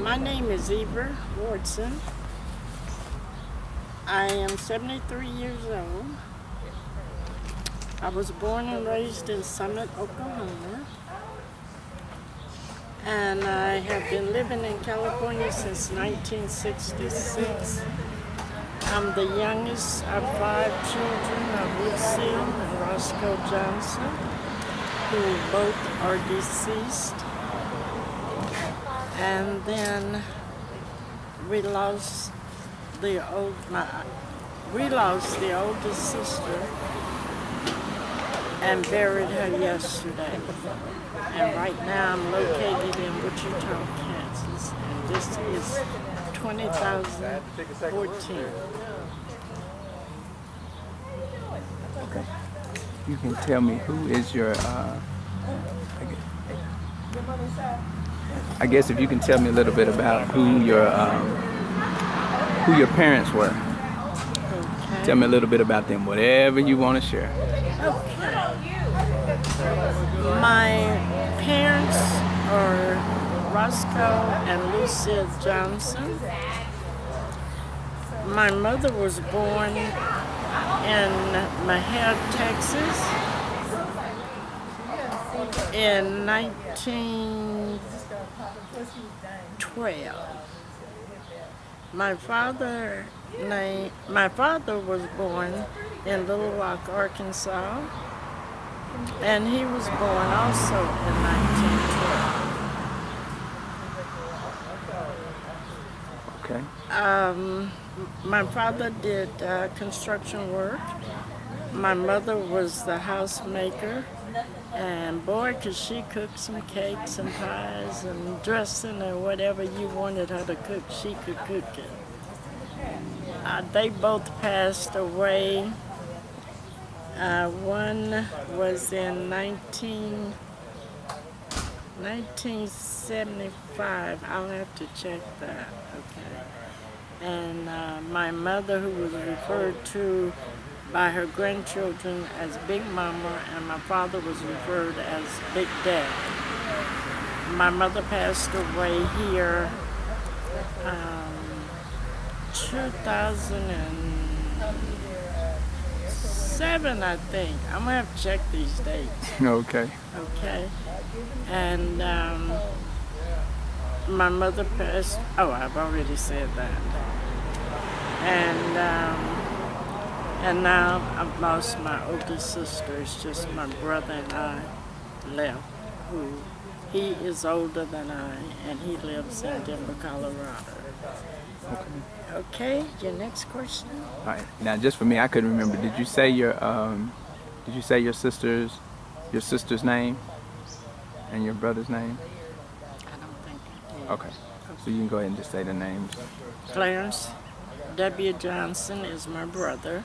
My name is Eva Wartson. I am 73 years old. I was born and raised in Summit, Oklahoma. And I have been living in California since 1966. I'm the youngest of 5 children of Lucille and Roscoe Johnson, who both are deceased. And then we lost the oldest sister and buried her yesterday. And right now I'm located in Wichita, Kansas, and this is 2014. Okay. You can tell me who is your, I guess if you can tell me a little bit about who your parents were. Okay. Tell me a little bit about them, whatever you want to share. Okay. My parents are Roscoe and Lucille Johnson. My mother was born in Mahia, Texas in 1912. My father was born in Little Rock, Arkansas, and he was born also in 1912. Okay. My father did construction work. My mother was the housemaker, and boy, could she cook some cakes and pies and dressing and whatever you wanted her to cook, she could cook it. They both passed away. One was in 1975. I'll have to check that. Okay. And my mother, who was referred to by her grandchildren as Big Mama, and my father was referred as Big Dad. My mother passed away here 2007, I think. I'm gonna have to check these dates. Okay. Okay. And my mother passed. Oh, I've already said that. And now I've lost my oldest sister. It's just my brother and I left. He is older than I, and he lives in Denver, Colorado. Okay, your next question. All right. Now, just for me, I couldn't remember. Did you say your sister's name and your brother's name? I don't think I did. Okay. So you can go ahead and just say the names. Clarence W. Johnson is my brother,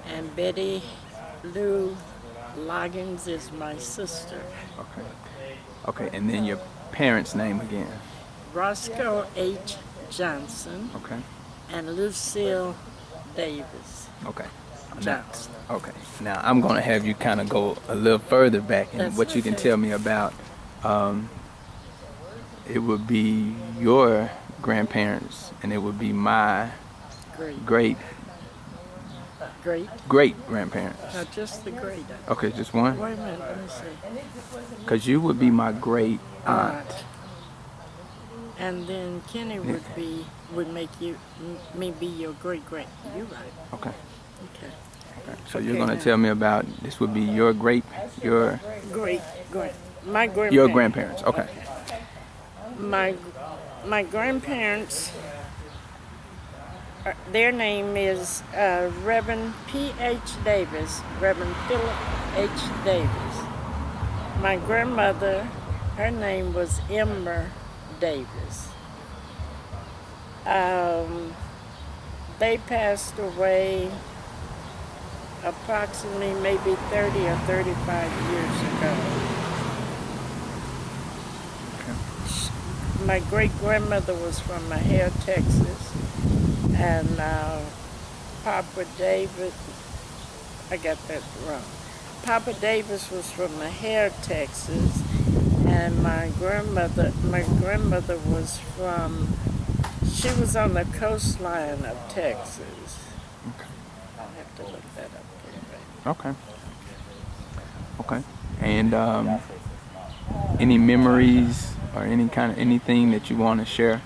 and Betty Lou Loggins is my sister. Okay. Okay. And then your parents' name again. Roscoe H. Johnson Okay. and Lucille Davis Okay. Johnson. Okay. Now I'm going to have you kind of go a little further back, and That's what you can okay. tell me about. It would be your grandparents, and it would be my Great. great grandparents. No, just the great. Okay, just one. Wait a minute, let me see. Because you would be my great aunt. And then Kenny would make me be your great. You right? Okay. Okay. So Okay, you're going to now. tell me about this would be your Great. My grandparents. your grandparents. Okay. My grandparents. Their name is Reverend P.H. Davis, Reverend Philip H. Davis. My grandmother, her name was Emmer Davis. They passed away approximately maybe 30 or 35 years ago. Okay. My great-grandmother was from Mahia, Texas, and Papa David, I got that wrong. Papa Davis was from Mahia, Texas, and And my grandmother she was on the coastline of Texas. Okay. I'll have to look that up for you, baby. Okay. Okay. And any memories or anything that you want to share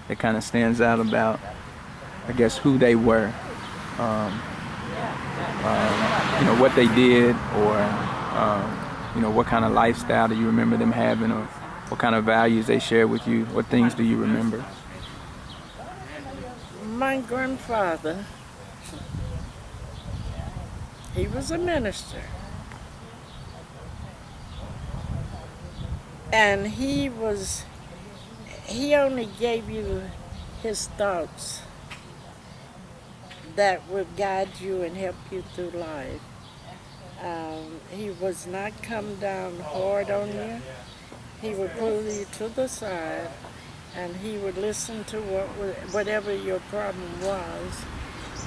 that kind of stands out about, I guess, who they were, what they did, or what kind of lifestyle do you remember them having, or what kind of values they shared with you? What things do you remember? My grandfather, he was a minister. And he only gave you his thoughts that would guide you and help you through life. He was not come down hard on you. He would pull you to the side, and he would listen to whatever your problem was,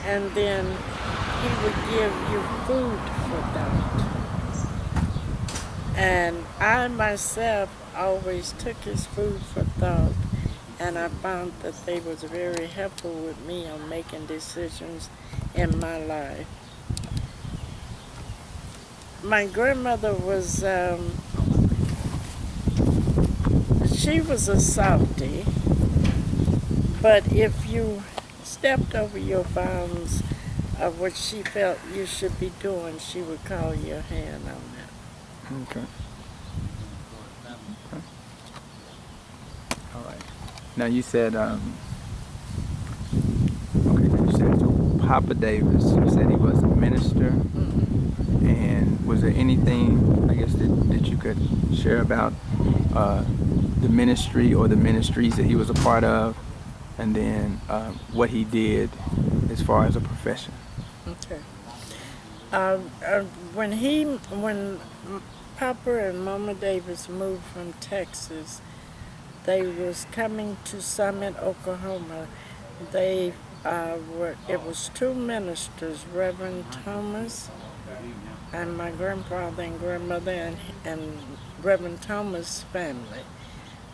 and then he would give you food for thought. And I myself always took his food for thought, and I found that they was very helpful with me on making decisions in my life. My grandmother she was a softie, but if you stepped over your bounds of what she felt you should be doing, she would call your hand on that. Okay. All right. Now you said, so Papa Davis, you said he was a minister. Mm-hmm. And was there anything, I guess, that you could share about the ministry or the ministries that he was a part of, and then what he did as far as a profession? Okay. When Papa and Mama Davis moved from Texas, they was coming to Summit, Oklahoma. It was two ministers, Reverend Thomas and my grandfather and grandmother and Reverend Thomas' family.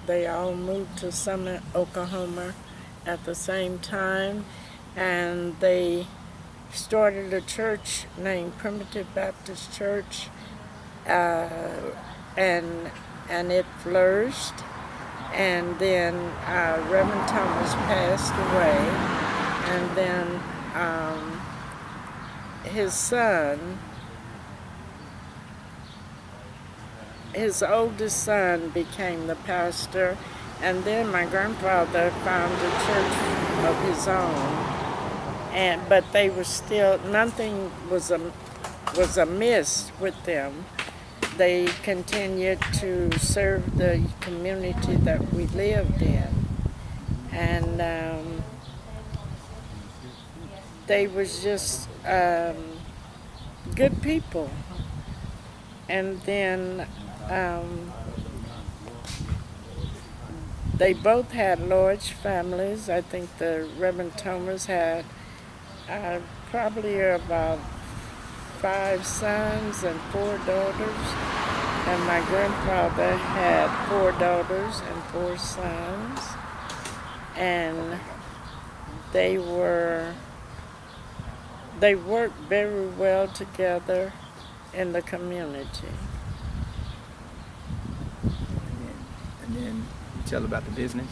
They all moved to Summit, Oklahoma at the same time, and they started a church named Primitive Baptist Church, and it flourished. And then Reverend Thomas passed away, and then his oldest son became the pastor, and then my grandfather found a church of his own. But they were still, nothing was amiss with them. They continued to serve the community that we lived in, and they was just good people. And then they both had large families. I think the Reverend Thomas had probably about 5 sons and 4 daughters, and my grandfather had 4 daughters and 4 sons, and they worked very well together in the community. And then you tell about the business.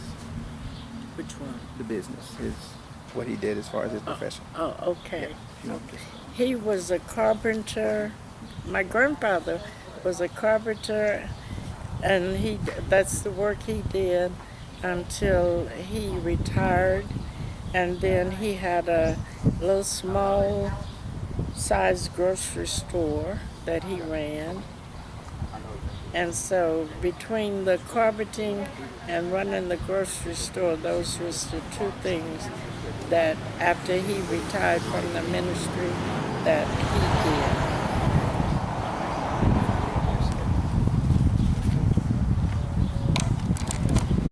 Which one? The business is what he did as far as his profession. Oh, okay. Yeah. He was a carpenter. My grandfather was a carpenter, and that's the work he did until he retired. And then he had a little small sized grocery store that he ran. And so between the carpeting and running the grocery store, those was the 2 things that after he retired from the ministry that he did.